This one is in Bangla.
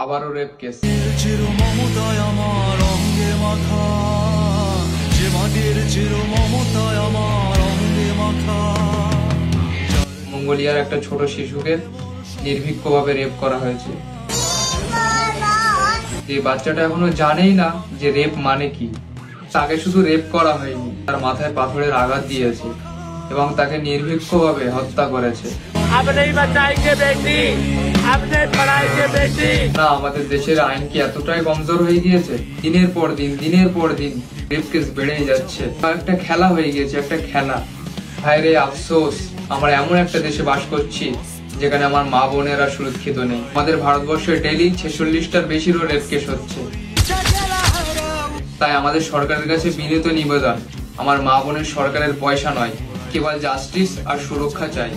আবারও রেপ কেস। মঙ্গোলিয়ার একটা ছোট শিশুকে নির্ভীকভাবে রেপ করা হয়েছে। এই বাচ্চাটা এখনো জানেই না যে রেপ মানে কি। তাকে শুধু রেপ করা হয়নি, তার মাথায় পাথরের আঘাত দিয়েছে এবং তাকে নির্ভীকভাবে হত্যা করেছে। না, আমাদের দেশের আইন কি এতটাই কমজোর হয়ে গিয়েছে? দিনের পর দিন রেপ কেস বেড়েই যাচ্ছে। একটা খেলা হয়ে গিয়েছে, একটা খেলা। ভাইরে আফসোস, আমরা এমন একটা দেশে বাস করছি যেখানে আমার মা বোনেরা সুরক্ষিত নেই। আমাদের ভারতবর্ষে ডেইলি 46টার বেশিরও রেপ কেস হচ্ছে। তাই আমাদের সরকারের কাছে বিনীত নিবেদন, আমার মা বোনের সরকারের পয়সা নয়, কেবল জাস্টিস আর সুরক্ষা চাই।